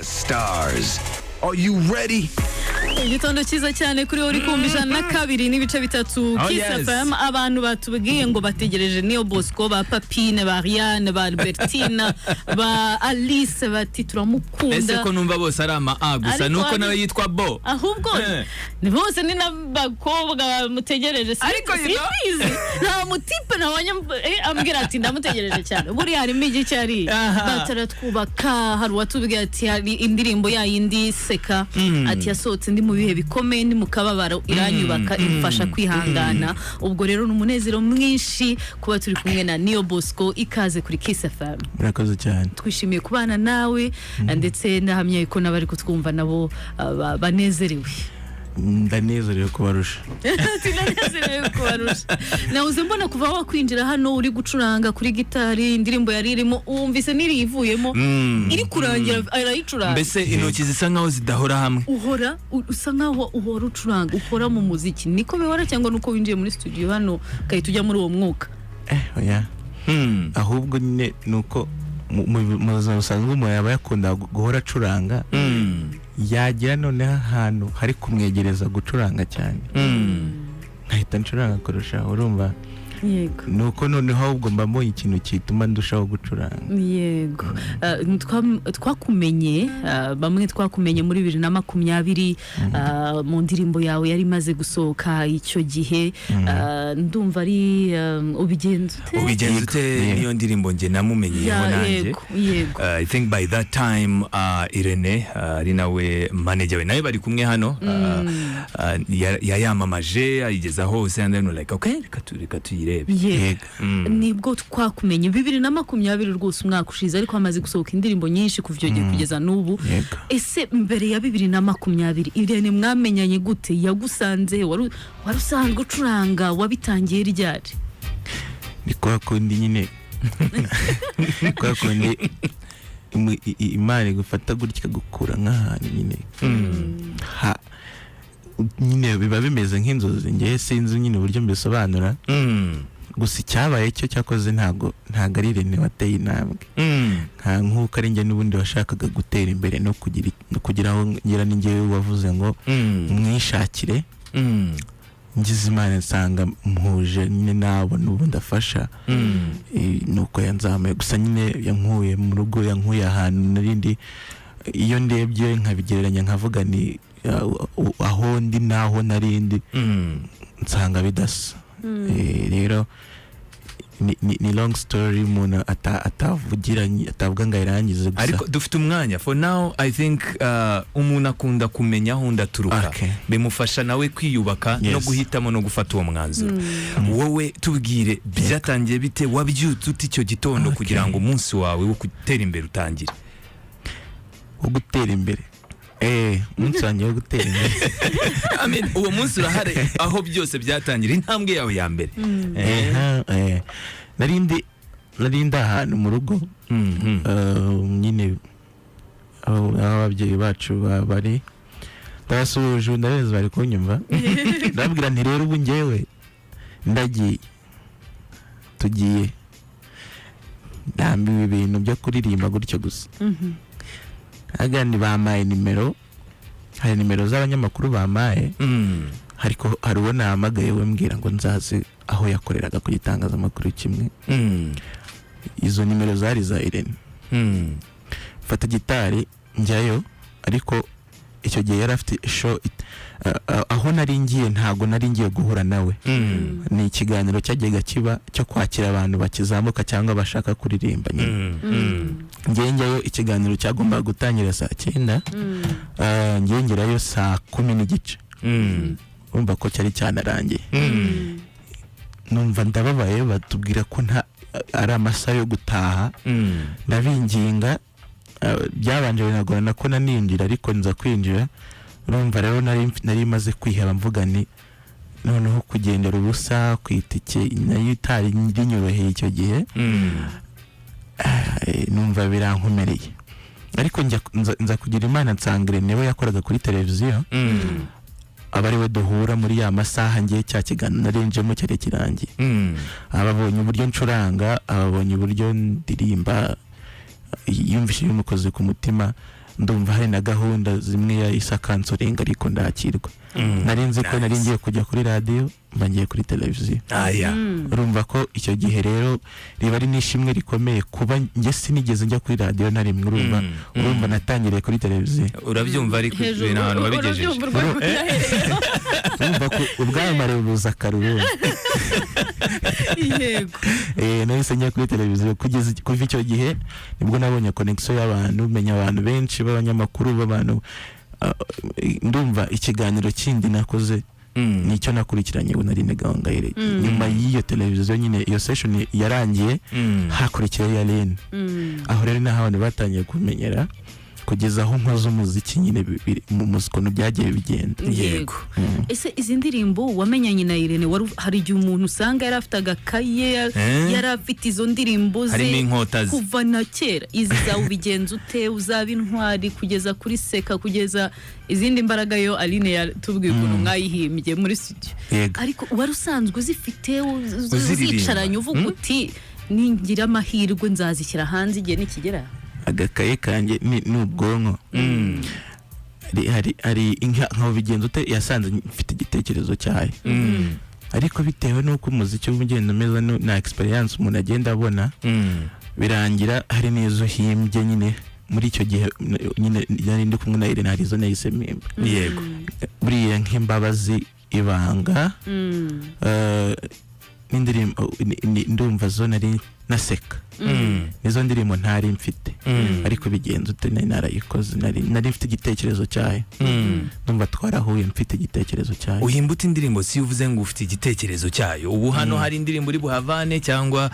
stars. Are you ready? Igitondo cyiza cyane kuri uri kumva 102 n'ibice bitatu Oh, Kiss yes. FM. Abantu batubwiye ngo bategereje Neo Bosco, ba Papine, ba Riane, ba Albertina, ba Alice, bati turamukunda. Ese ko numva bose ari ama A gusa Ariko nuko nawe yitwa Bo. Ahubwo ni bose ni n'abakobwa mutegereje. Ariko sibizi nta mutipe nabonye ambwira ati ndamutegereje cyane. Buri harimo igice ari bataratwubaka. Hari watubwiye ati hari indirimbo ya yindi seka ati yasohotse ndi mu bihe bikomeye ndi mu kababaro iranyubaka imfasha kwihangana. Ubwo rero n'umunezero mwinshi kuba turi kumwe na Neo Bosco, ikaze kuri Kiss FM. Murakoze cyane. Twishimiye kubana nawe ndetse nahamye ko nabari kutwumva nabo banezerewe. Ndanezerewe kubarusha. Tunanezerewe kubarusha. Nauze mbona kuva wakwinjira hano uri gucuranga kuri gitari, indirimbo yari irimo umvise niri ivuyemo iri kurangira arayicuranga. Mbese intoki zisa nkaho zidahora hamwe. Uhora usa nkaho uhora ucuranga, ukora mu muziki. Niko bibara cyangwa nuko winjiye muri studio hano kahita ujya muri uwo mwuka? Oya. Ahubwo nyine nuko mu buzima busanzwe umuntu yaba yakunda guhora acuranga. Yagira noneho ahantu hari kumwegereza gucuranga cyane. Nkahita ncuranga kurusha, urumva? Yego. Nuko noneho ahubwo mbamo ikintu kituma ndushaho gucuranga. Yego. Twakumenye bamwe twakumenye muri 2020 mu ndirimbo yawe yari maze gusohoka icyo gihe. Ndumva ari ubigenze ute niyo ndirimbo nge namumenyeyeho nanjye. Yego. I think by that time Irene ari nawe manager we nawe bari kumwe hano yayamamaje ayigeza hose and then like okay reka tuyirebe. Yego. Nibwo twakumenye 2020 rwose umwaka ushize, ariko hamaze gusohoka indirimbo nyinshi kugeza n'ubu. Ese mbere ya 2020 Irene mwamenyanye gute? Yagusanze wari usanzwe ucuranga, wabitangiye ryari? Ni kwa kundi nyine kwa kundi Imana gufata gutya gukura nk'ahantu nyine nyine biba bimeze nk'inzozi. Ngiye sinzi nyine uburyo mbisobanura. Gusa icyabaye cyo cyakoze ntago ari Irene wateye intambwe. Nk'uko ari njye n'ubundi washakaga gutera imbere no kugira aho ngira ninjye wavuze ngo mwishakire. Ngize Imana nsanga mpuje nyine nabo n'ubundi afasha. Nuko yanzamuye gusa nyine yankuye mu rugo, yankuye ahantu narindi. Iyo ndebye nkabigereranya nkavuga ni aho ndi naho narindi nsanga bidasa. Rero ni long story umuntu atavugiranye atavuga ngo irangize gusa. Ariko dufite umwanya for now. I think umuntu akunda kumenya aho ndaturuka bimufasha nawe kwiyubaka no guhitamo no gufata uwo mwanzuro. Wowe tubwire byatangiye bite, wabyutse uti icyo gitondo kugira ngo umunsi wawe wo gutera imbere utangire? Wo gutera imbere umunsi wanjye wo gutera imbere I mean uwo munsi urahare aho byose byatangira, intambwe yawe ya mbere. narindi ahantu mu rugo nyine aho ababyeyi bacu bari ndabasuhuje, ndabeza bari kunyumva. Ndababwira nti rero ubu njyewe ndagiye tugiye ndambiwe ibintu byo kuririmba gutyo gusa. Agandi bamaye nimero, hari nimero z'abanyamakuru bamaye. Ariko hari uwo nahamagaye we mbwira ngo nzaze aho yakoreraga ku gitangazamakuru kimwe. Izo nimero zari za Irene. Fata gitari njyayo, ariko icyo gihe yari afite show aho nari ngiye ntago nari ngiye guhura nawe. Ni ikiganiro cyajyaga kiba cyo kwakira abantu bakizamuka cyangwa bashaka kuririmba nyine. Ngiye njyayo, ikiganiro cyagomba gutangira saa 9. Ngiye ngerayo saa 10:30. Urumva ko cyari cyanarangiye. Numva ndababaye, batubwira ko ari amasaha yo gutaha. Ndabinginga, byabanje binagorana ko naninjira, ariko nza kwinjira. Urumva rero nari maze kwiheba, mvuga ni noneho kugendera ubusa ku itike nayo itari rinyoroheye icyo gihe. Numva birankomereye, ariko nza kugira Imana nsanga Irene we yakoraga kuri televiziyo. Abari we duhura muri ya masaha ngiye cya kiganiro narinjemo cyari kirangiye. Ababonye uburyo ncuranga, ababonye uburyo ndirimba, yumvise bimukoze ku mutima, ndumva hari na gahunda zimwe ya isa kansoringa ariko ndakirwa nari nzi ko nari ngiye kujya kuri radio mbangiye kuri televiziyo urumva ko icyo gihe rero riba ari nishimwe rikomeye kuba nge sinigeze njya kuri radio na rimwe urumva natangiriye kuri televiziyo urabyumva ariko n'abantu babigejeje urumva ko ubwamare buza karuru yego nahise njya kuri televiziyo kuva icyo gihe nibwo nabonye connection y'abantu menya abantu benshi b'abanyamakuru b'abantu ndumva ikiganiro kindi nakoze nicyo nakurikiranye Narine Gahongayire nyuma y'iyo televiziyo nyine iyo session yarangiye hakurikiye Yarene aho rero naho abantu batangiye kumenyera kugeza aho nkoze umuziki nyine mu muziko byagiye bigenda yego ese izi ndirimbo wamenyanye na Irene hari igihe umuntu usanga yari afite agakaye yari afite izo ndirimbo ze kuva na kera izi zawe ubigenza ute uzaba intwari kugeza kuri Seka kugeza izindi mbaraga yo Aline yatubwiye ukuntu mwayihimbye muri studio ariko wari usanzwe zifite uzicaranye uvuga uti ningira amahirwe nzazishyira hanze igihe nikigera agakaye kanjye n'ubwonko hari nkaho bigenza ute yasanze mfite igitekerezo cyayo ariko bitewe n'uko umuziki w'ugenda umeze na experience umuntu agenda abona birangira hari n'izo himbye nyine muri icyo gihe nyine yari ndi kumwe na Irene hari izo nahise mpimba yego buriya nk'imbabazi ibanga n'indirimbo ndumva zo nari na Seka nizo ndirimbo ntari mfite ariko bigenza ute narayikoze nari mfite igitekerezo cyayo ndumva twarahuye mfite igitekerezo cyayo uhimbuta indirimbo si uvuze ngo ufite igitekerezo cyayo ubu hano hari indirimbo uri buhavane cyangwa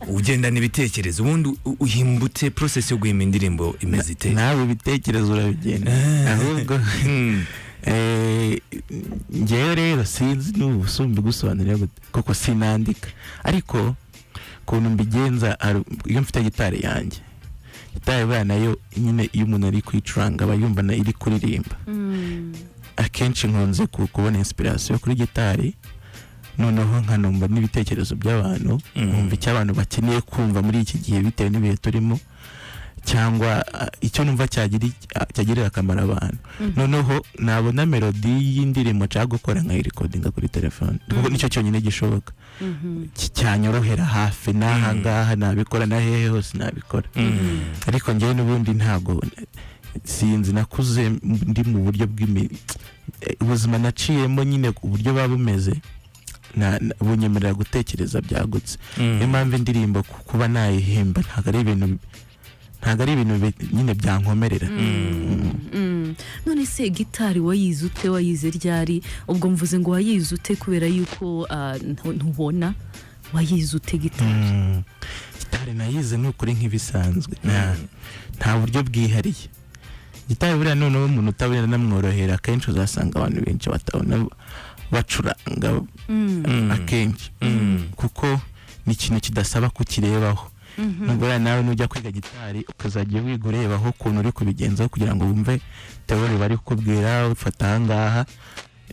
ugendana ibitekerezo ubundi uhimbute process yo guhimba indirimbo imeze ite nawe ibitekerezo urabigenda ahubwo ngewe rero sinzi n'ubusumbi gusobanurira kuko sinandika ariko kuntu mbigenza iyo mfite gitari yanjye gitari bwa nayo nyine iyo umuntu ari kwicuranga aba yumva na iri kuririmba akenshi nkunze kubona inspiration kuri gitari noneho nkanumva n'ibitekerezo by'abantu nkumva icyo abantu bakeneye kumva muri iki gihe bitewe n'ibihe turimo cyangwa icyo numva cyagirira akamaro abantu noneho nabona melody y'indirimbo nshaka gukora nka recordinga kuri telefone kuko nicyo cyonyine gishoboka cyanyorohera hafi n'aha ngaha nabikora na hehe hose nabikora ariko njyewe n'ubundi ntago sinzi nakuze ndi mu buryo ubuzima naciyemo nyine ku buryo baba bumeze bunyemerera gutekereza byagutse niyo mpamvu indirimbo kuba nayihimba ntago ari ibintu nyine byankomerera none se gitari wayize ute wayize ryari ubwo mvuze ngo wayize ute kubera yuko ntubona wayize ute gitari nayize n'ukuri nk'ibisanzwe nta buryo bwihariye gitari buriya noneho umuntu utabona namworohera akenshi uzasanga abantu benshi batabona bacuranga akenshi kuko ni ikintu kidasaba kukirebaho nubwo nawe nujya kwiga gitari ukazajya wiga urebaho ukuntu uri kubigenzaho kugira ngo wumve teori bari kukubwira ufata ahangaha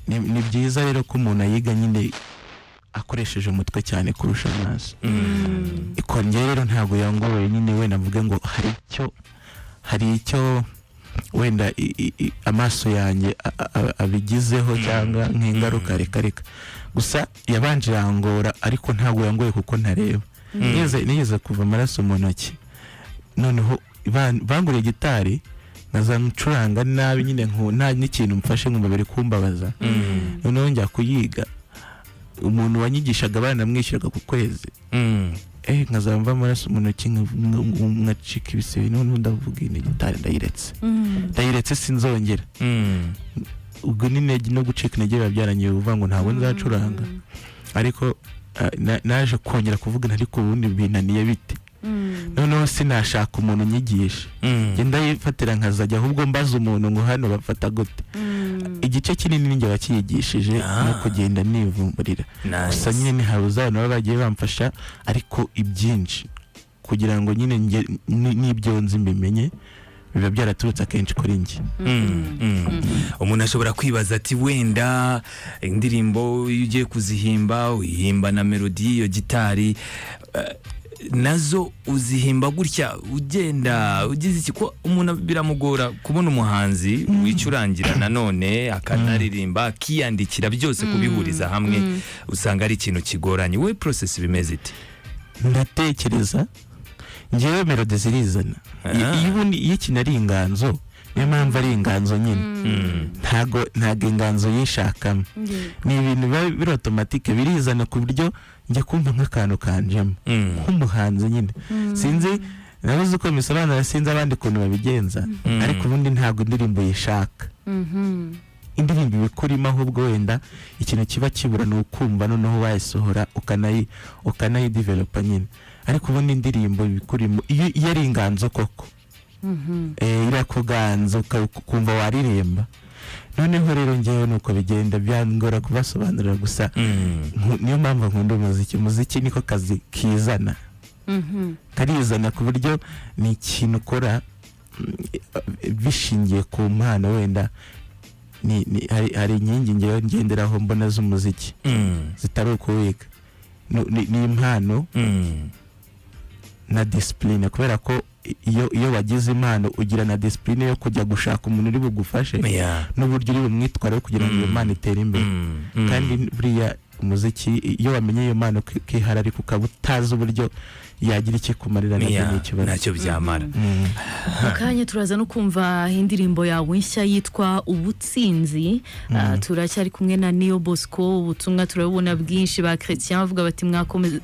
ni byiza rero ko umuntu ayiga nyine akoresheje umutwe cyane kurusha amaso ikongera rero ntabwo yangoye nyine wenda mvuge ngo hari icyo wenda amaso yanjye abigizeho cyangwa nk'ingaruka reka gusa yabanje yangora ariko ntabwo yangoye kuko ntareba nigeze kuva amaraso mu ntoki noneho banguriye gitari nkaza ncuranga nabi nyine nta n'ikintu mfashe nkumva bari kumbabaza noneho njya kuyiga umuntu wanyigishaga baranamwishyuraga ku kwezi nkazaba mva amaraso mu ntoki nkacika ibisebe noneho ndavuga iyi gitari ndayiretse sinzongera ubwo n'intege no gucika intege biba byarangiye uvuga ngo ntabwo nzacuranga ariko naje kongera kuvuga ariko ubundi binaniye bite noneho sinashaka umuntu unyigisha ngenda yifatira nkazajya ahubwo mbaza umuntu ngo hano bafata gute igice kinini ninjye wakiyigishije no kugenda nivumburira gusa nyine ntihabuze abantu baba bagiye bamfasha ariko ibyinshi kugira ngo nyine n'ibyo nzi mbimenye biba byaraturutse akenshi kuri njye umuntu ashobora kwibaza ati wenda indirimbo iyo ugiye kuzihimba uyihimba na melody iyo gitari nazo uzihimba gutya ugenda ugize iki ko umuntu biramugora kubona umuhanzi wicurangira nanone akanaririmba akiyandikira byose kubihuriza hamwe usanga ari ikintu kigoranye. We process bimeze ite? Ndatekereza ngewe melody zirizana iyo ikintu ari inganzo niyo mpamvu ari inganzo nyine ntago inganzo yishakamo ni ibintu biri automatique birizana ku buryo njya kumva nk'akantu kanjemo nk'umuhanzi nyine sinzi nabuze uko misobanura sinzi abandi kuntu babigenza ariko ubundi ntago indirimbo yishaka indirimbo ibikurimo ahubwo wenda ikintu kiba kibura ni ukumva noneho wayisohora ukanayidevelopa nyine ariko ubundi indirimbo ibikurimo iyo ari inganzo koko irakuganza ukumva waririmba. Noneho rero ngewe nuko bigenda byangora kubasobanurira gusa niyo mpamvu nkunda umuziki niko kazi kizana karizana ku buryo ni ikintu ukora bishingiye ku mpano wenda hari inkingi ngewe ngenderaho mbona z'umuziki zitari ukuwiga ni impano na discipline kubera ko iyo wagize impano ugira na discipline yo kujya gushaka umuntu uri bugufashe n'uburyo uri bumwitware kugira ngo iyo mpano itere imbere kandi buriya umuziki iyo wamenye iyo mpano kihara ariko ukaba utazi uburyo yagira iki kumarira nacyo byamara. Mukanya turaza no kumva indirimbo yawe nshya yitwa Ubutsinzi. Turacyari kumwe na Neo Bosco. Ubutumwa turabona bwinshi ba Christian bavuga bati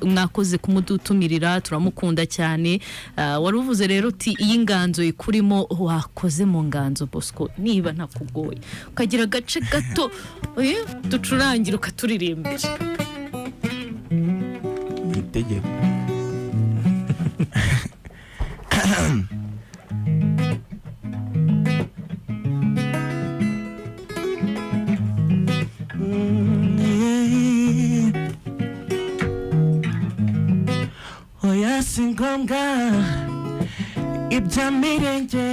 mwakoze kumudutumirira turamukunda cyane. Waruvuze rero uti iyi nganzo ikurimo wakoze mu nganzo Bosco niba ntakugoye ukagira gace gato ducurangira ukaturirimbira itegeko. Oya singombwa ibyamirenge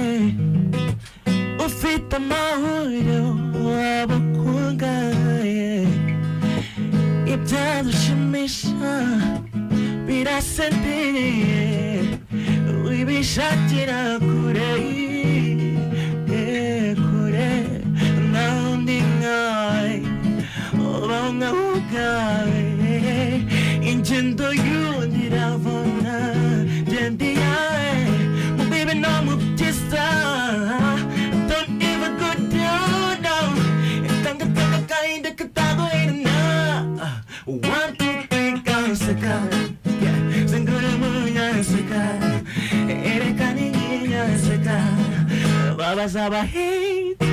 ufite amahuriro wabakungaye ibyadushimisha birasendeye wibishakira kure kure naundi ngai obanga ugawe ingendo yundiravona jendi yae mubibe no mubjisa don't even go down down tanga kainda katago ina 1 2 3 kansaka singura munya saka erekani ninya saka baba zaba hate 1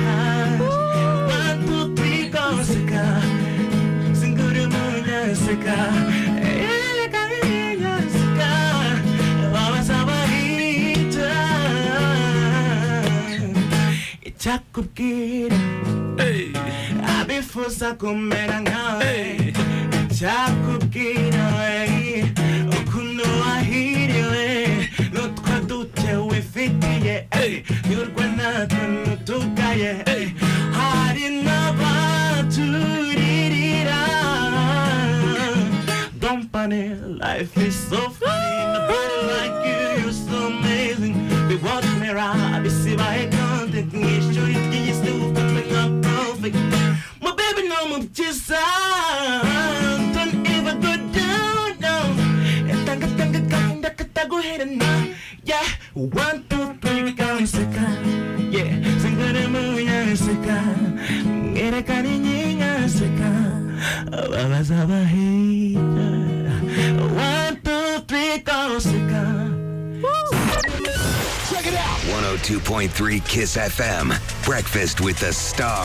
2 3 kansaka singura munya saka erekani ninya saka baba zaba hate ichakubwira abifuza kumera nkawe ichakubwira ukuntu wahiriwe n'utwa duke wifitiye nyurwa natwe nutugaye hari n'abaturirira don't panic life is so funny nobody like you you're so amazing we walk me around I see my content n'ishuri ry'isi ufatwe nka perfect my baby no mubyiza don't ever go down down tanga kainda katago herena yeah 1 2 3 kansaka yeah singure munya saka erekani nyinya saka baba zaba hita 1 2 3 kansaka. Check it out. 102.3 Kiss FM. Breakfast with the Stars.